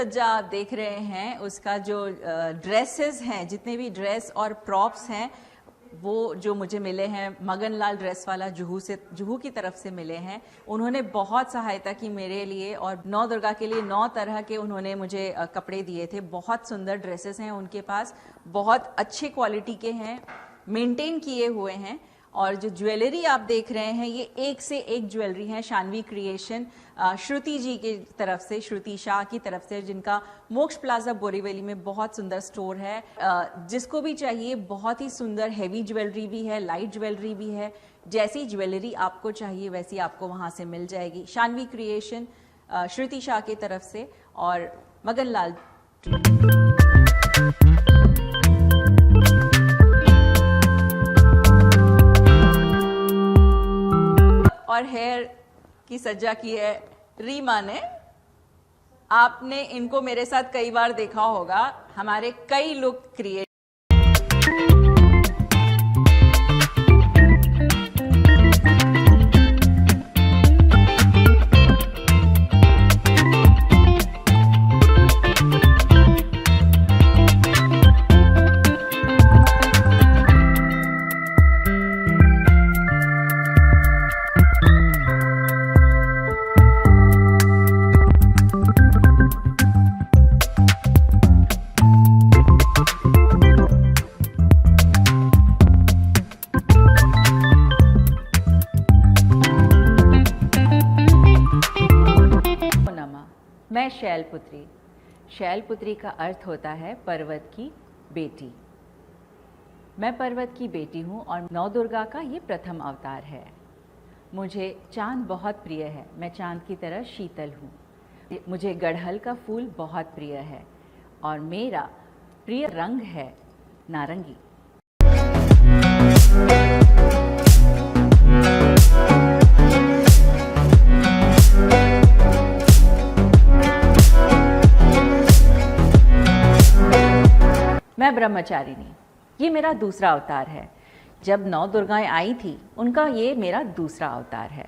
सज्जा आप देख रहे हैं उसका जो ड्रेसेस हैं, जितने भी ड्रेस और प्रॉप्स हैं वो जो मुझे मिले हैं मगन लाल ड्रेस वाला जुहू की तरफ से मिले हैं। उन्होंने बहुत सहायता की मेरे लिए और नौ दुर्गा के लिए 9 तरह के उन्होंने मुझे कपड़े दिए थे। बहुत सुंदर ड्रेसेस हैं उनके पास, बहुत अच्छे क्वालिटी के हैं, मेंटेन किए हुए हैं। और जो ज्वेलरी आप देख रहे हैं ये एक से एक ज्वेलरी है। शानवी क्रिएशन श्रुति जी की तरफ से, श्रुति शाह की तरफ से, जिनका मोक्ष प्लाजा बोरीवली में बहुत सुंदर स्टोर है। जिसको भी चाहिए बहुत ही सुंदर हेवी ज्वेलरी भी है, लाइट ज्वेलरी भी है। जैसी ज्वेलरी आपको चाहिए वैसी आपको वहां से मिल जाएगी। शानवी क्रिएशन श्रुति शाह की तरफ से और मगन लाल। और हेयर की सज्जा की है रीमा ने। आपने इनको मेरे साथ कई बार देखा होगा, हमारे कई लुक क्रिएट। मैं शैलपुत्री। शैलपुत्री का अर्थ होता है पर्वत की बेटी। मैं पर्वत की बेटी हूँ और नौ दुर्गा का ये प्रथम अवतार है। मुझे चांद बहुत प्रिय है, मैं चांद की तरह शीतल हूँ। मुझे गड़हल का फूल बहुत प्रिय है और मेरा प्रिय रंग है नारंगी। मैं ब्रह्मचारिणी, ये मेरा दूसरा अवतार है। जब 9 दुर्गाएं आई थी उनका ये मेरा दूसरा अवतार है।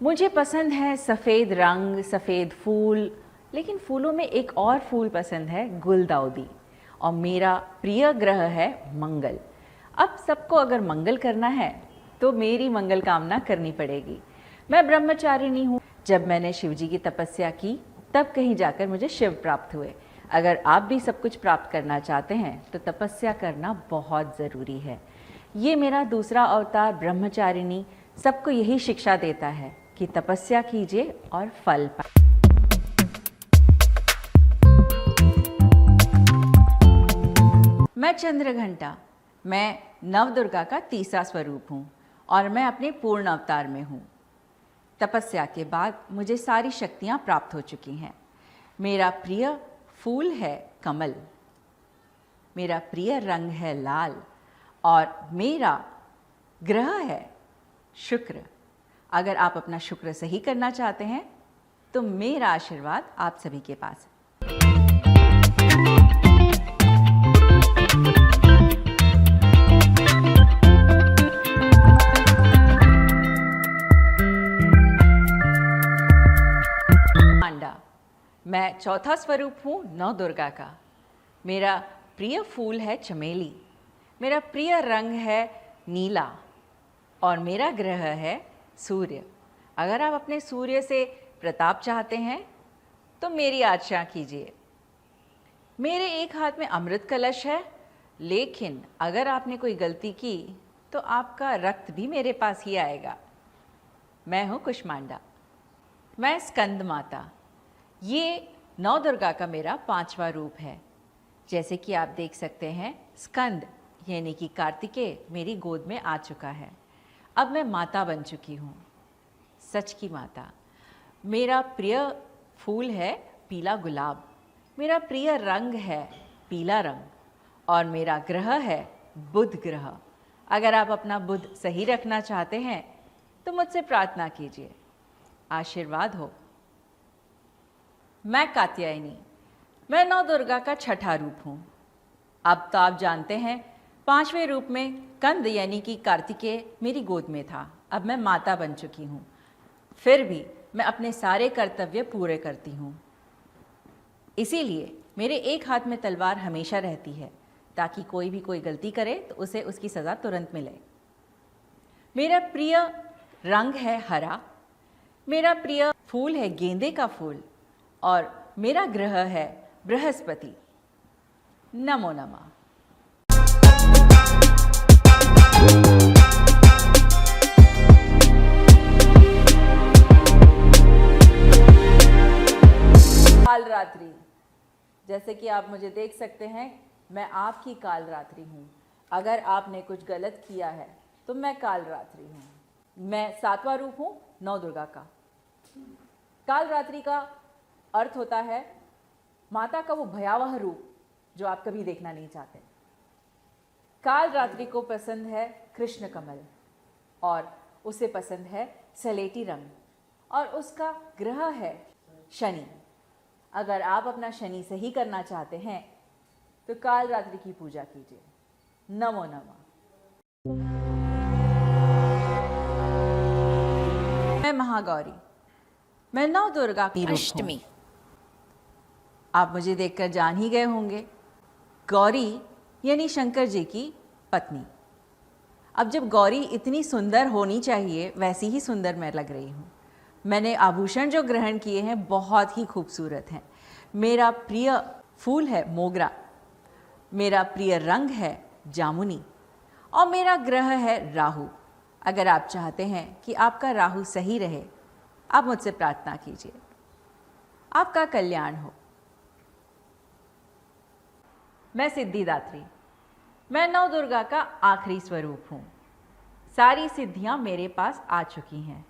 मुझे पसंद है सफ़ेद रंग, सफ़ेद फूल, लेकिन फूलों में एक और फूल पसंद है, गुलदाउदी। और मेरा प्रिय ग्रह है मंगल। अब सबको अगर मंगल करना है तो मेरी मंगल कामना करनी पड़ेगी। मैं ब्रह्मचारिणी हूँ। जब मैंने शिव जी की तपस्या की तब कहीं जाकर मुझे शिव प्राप्त हुए। अगर आप भी सब कुछ प्राप्त करना चाहते हैं तो तपस्या करना बहुत ज़रूरी है। ये मेरा दूसरा अवतार ब्रह्मचारिणी सबको यही शिक्षा देता है कि तपस्या कीजिए और फल पाइए। मैं चंद्रघंटा, मैं नवदुर्गा का तीसरा स्वरूप हूँ और मैं अपने पूर्ण अवतार में हूँ। तपस्या के बाद मुझे सारी शक्तियाँ प्राप्त हो चुकी हैं। मेरा प्रिय फूल है कमल, मेरा प्रिय रंग है लाल और मेरा ग्रह है शुक्र। अगर आप अपना शुक्र सही करना चाहते हैं तो मेरा आशीर्वाद आप सभी के पास है। मैं चौथा स्वरूप हूँ नौ दुर्गा का। मेरा प्रिय फूल है चमेली, मेरा प्रिय रंग है नीला और मेरा ग्रह है सूर्य। अगर आप अपने सूर्य से प्रताप चाहते हैं तो मेरी आज्ञा कीजिए। मेरे एक हाथ में अमृत कलश है, लेकिन अगर आपने कोई गलती की तो आपका रक्त भी मेरे पास ही आएगा। मैं हूँ कुष्मांडा। मैं स्कंद माता, ये नौ दुर्गा का मेरा 5वां रूप है। जैसे कि आप देख सकते हैं, स्कंद यानी कि कार्तिकेय मेरी गोद में आ चुका है। अब मैं माता बन चुकी हूँ, सच की माता। मेरा प्रिय फूल है पीला गुलाब, मेरा प्रिय रंग है पीला रंग और मेरा ग्रह है बुध ग्रह। अगर आप अपना बुध सही रखना चाहते हैं तो मुझसे प्रार्थना कीजिए, आशीर्वाद हो। मैं कात्यायनी, मैं नौ दुर्गा का 6ठा रूप हूँ। अब तो आप जानते हैं 5वें रूप में कंद यानी कि कार्तिकेय मेरी गोद में था। अब मैं माता बन चुकी हूँ, फिर भी मैं अपने सारे कर्तव्य पूरे करती हूँ। इसीलिए मेरे एक हाथ में तलवार हमेशा रहती है, ताकि कोई भी कोई गलती करे तो उसे उसकी सज़ा तुरंत मिले। मेरा प्रिय रंग है हरा, मेरा प्रिय फूल है गेंदे का फूल, और मेरा ग्रह है बृहस्पति। नमो नमः। कालरात्रि, जैसे कि आप मुझे देख सकते हैं, मैं आपकी कालरात्रि हूँ। अगर आपने कुछ गलत किया है तो मैं कालरात्रि हूँ। मैं 7वां रूप हूँ नौ दुर्गा का। कालरात्रि का अर्थ होता है माता का वो भयावह रूप जो आप कभी देखना नहीं चाहते। कालरात्रि को पसंद है कृष्ण कमल, और उसे पसंद है सलेटी रंग, और उसका ग्रह है शनि। अगर आप अपना शनि सही करना चाहते हैं तो कालरात्रि की पूजा कीजिए। नमो नमः। मैं महागौरी, मैं नौ दुर्गा की अष्टमी। आप मुझे देखकर जान ही गए होंगे, गौरी यानी शंकर जी की पत्नी। अब जब गौरी इतनी सुंदर होनी चाहिए, वैसी ही सुंदर मैं लग रही हूँ। मैंने आभूषण जो ग्रहण किए हैं बहुत ही खूबसूरत हैं। मेरा प्रिय फूल है मोगरा, मेरा प्रिय रंग है जामुनी, और मेरा ग्रह है राहु। अगर आप चाहते हैं कि आपका राहु सही रहे, आप मुझसे प्रार्थना कीजिए, आपका कल्याण हो। मैं सिद्धिदात्री, मैं नौ दुर्गा का आखिरी स्वरूप हूँ। सारी सिद्धियाँ मेरे पास आ चुकी हैं,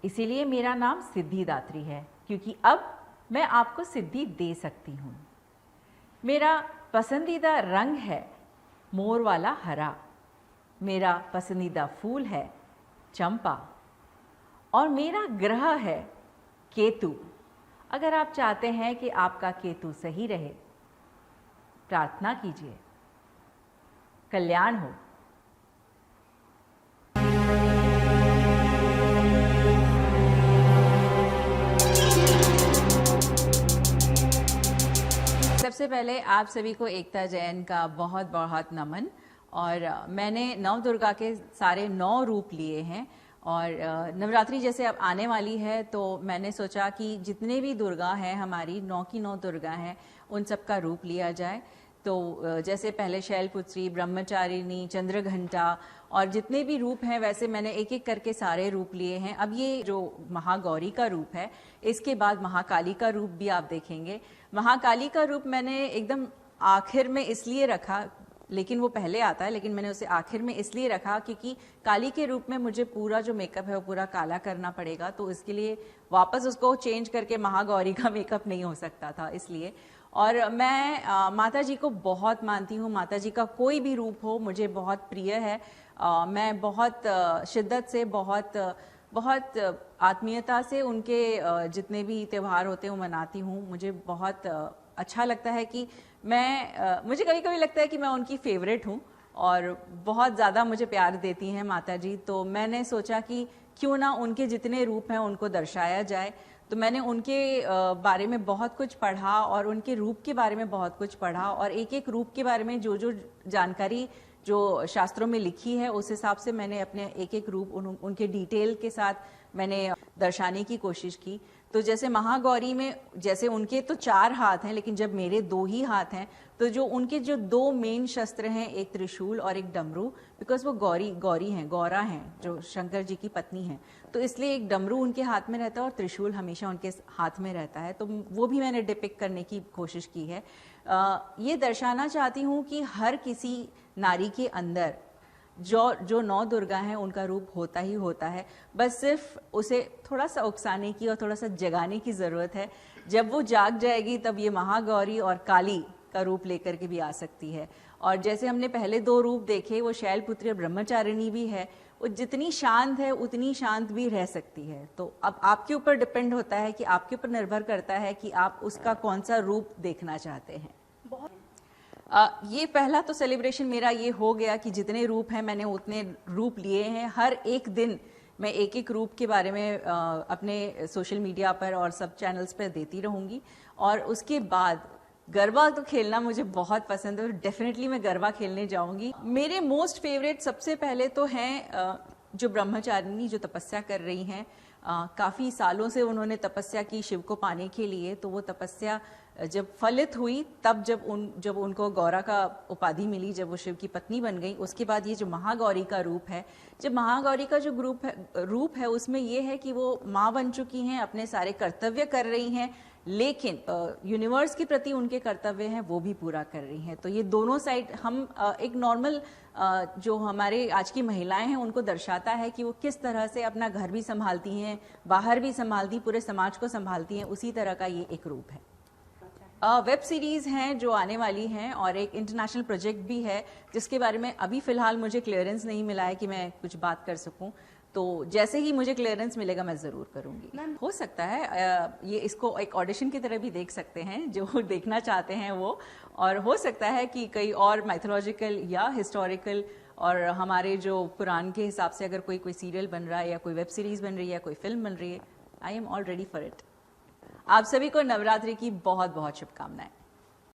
इसीलिए मेरा नाम सिद्धिदात्री है, क्योंकि अब मैं आपको सिद्धि दे सकती हूँ। मेरा पसंदीदा रंग है मोर वाला हरा, मेरा पसंदीदा फूल है चंपा, और मेरा ग्रह है केतु। अगर आप चाहते हैं कि आपका केतु सही रहे, प्रार्थना कीजिए, कल्याण हो। सबसे पहले आप सभी को एकता जयंती का बहुत बहुत नमन। और मैंने नव दुर्गा के सारे 9 रूप लिए हैं, और नवरात्रि जैसे अब आने वाली है तो मैंने सोचा कि जितने भी दुर्गा हैं हमारी 9 की 9 दुर्गा हैं, उन सब का रूप लिया जाए। तो जैसे पहले शैलपुत्री, ब्रह्मचारिणी, चंद्रघंटा, और जितने भी रूप हैं वैसे मैंने एक एक करके सारे रूप लिए हैं। अब ये जो महागौरी का रूप है, इसके बाद महाकाली का रूप भी आप देखेंगे। महाकाली का रूप मैंने एकदम आखिर में इसलिए रखा, लेकिन वो पहले आता है, लेकिन मैंने उसे आखिर में इसलिए रखा क्योंकि काली के रूप में मुझे पूरा जो मेकअप है वो पूरा काला करना पड़ेगा, तो इसके लिए वापस उसको चेंज करके महागौरी का मेकअप नहीं हो सकता था, इसलिए। और मैं माता जी को बहुत मानती हूँ। माता जी का कोई भी रूप हो मुझे बहुत प्रिय है। मैं बहुत शिद्दत से, बहुत आत्मीयता से उनके जितने भी त्यौहार होते हैं वो मनाती हूँ। मुझे बहुत अच्छा लगता है कि मुझे कभी कभी लगता है कि मैं उनकी फेवरेट हूँ, और बहुत ज़्यादा मुझे प्यार देती हैं माता जी। तो मैंने सोचा कि क्यों ना उनके जितने रूप हैं उनको दर्शाया जाए। तो मैंने उनके बारे में बहुत कुछ पढ़ा, और उनके रूप के बारे में बहुत कुछ पढ़ा, और एक एक रूप के बारे में जो जो जानकारी जो शास्त्रों में लिखी है उस हिसाब से मैंने अपने एक एक रूप उनके डिटेल के साथ मैंने दर्शाने की कोशिश की। तो जैसे महागौरी में जैसे उनके तो 4 हाथ हैं, लेकिन जब मेरे 2 ही हाथ हैं, तो जो उनके जो 2 मेन शस्त्र हैं, एक त्रिशूल और एक डमरू, बिकॉज वो गौरी हैं, गौरा हैं, जो शंकर जी की पत्नी हैं, तो इसलिए एक डमरू उनके हाथ में रहता है और त्रिशूल हमेशा उनके हाथ में रहता है। तो वो भी मैंने डिपिक्ट करने की कोशिश की है। ये दर्शाना चाहती हूँ कि हर किसी नारी के अंदर जो 9 दुर्गा हैं उनका रूप होता ही होता है, बस सिर्फ उसे थोड़ा सा उकसाने की और थोड़ा सा जगाने की ज़रूरत है। जब वो जाग जाएगी तब ये महागौरी और काली का रूप लेकर के भी आ सकती है। और जैसे हमने पहले 2 रूप देखे, वो शैलपुत्री और ब्रह्मचारिणी भी है, वो जितनी शांत है उतनी शांत भी रह सकती है। तो अब आपके ऊपर डिपेंड होता है कि आपके ऊपर निर्भर करता है कि आप उसका कौन सा रूप देखना चाहते हैं। ये पहला तो सेलिब्रेशन मेरा ये हो गया कि जितने रूप हैं मैंने उतने रूप लिए हैं। हर एक दिन मैं एक एक रूप के बारे में अपने सोशल मीडिया पर और सब चैनल्स पर देती रहूँगी। और उसके बाद गरबा तो खेलना मुझे बहुत पसंद है, डेफिनेटली मैं गरबा खेलने जाऊंगी। मेरे मोस्ट फेवरेट सबसे पहले तो हैं जो ब्रह्मचारिणी जो तपस्या कर रही हैं, काफ़ी सालों से उन्होंने तपस्या की शिव को पाने के लिए। तो वो तपस्या जब फलित हुई तब जब उनको गौरा का उपाधि मिली, जब वो शिव की पत्नी बन गई, उसके बाद ये जो महागौरी का रूप है, जब महागौरी का जो रूप है उसमें ये है कि वो माँ बन चुकी हैं, अपने सारे कर्तव्य कर रही हैं, लेकिन यूनिवर्स के प्रति उनके कर्तव्य हैं वो भी पूरा कर रही हैं। तो ये दोनों साइड हम एक नॉर्मल जो हमारे आज की महिलाएं हैं उनको दर्शाता है कि वो किस तरह से अपना घर भी संभालती हैं, बाहर भी संभालती, पूरे समाज को संभालती हैं। उसी तरह का ये एक रूप है। वेब सीरीज़ हैं जो आने वाली हैं और एक इंटरनेशनल प्रोजेक्ट भी है जिसके बारे में अभी फ़िलहाल मुझे क्लियरेंस नहीं मिला है कि मैं कुछ बात कर सकूं। तो जैसे ही मुझे क्लियरेंस मिलेगा मैं ज़रूर करूंगी। हो सकता है ये इसको एक ऑडिशन की तरह भी देख सकते हैं जो देखना चाहते हैं वो, और हो सकता है कि कई और माइथोलॉजिकल या हिस्टोरिकल और हमारे जो पुराण के हिसाब से अगर कोई सीरियल बन रहा है या कोई वेब सीरीज़ बन रही है या कोई फिल्म बन रही है, I am all ready for it. आप सभी को नवरात्रि की बहुत बहुत शुभकामनाएं।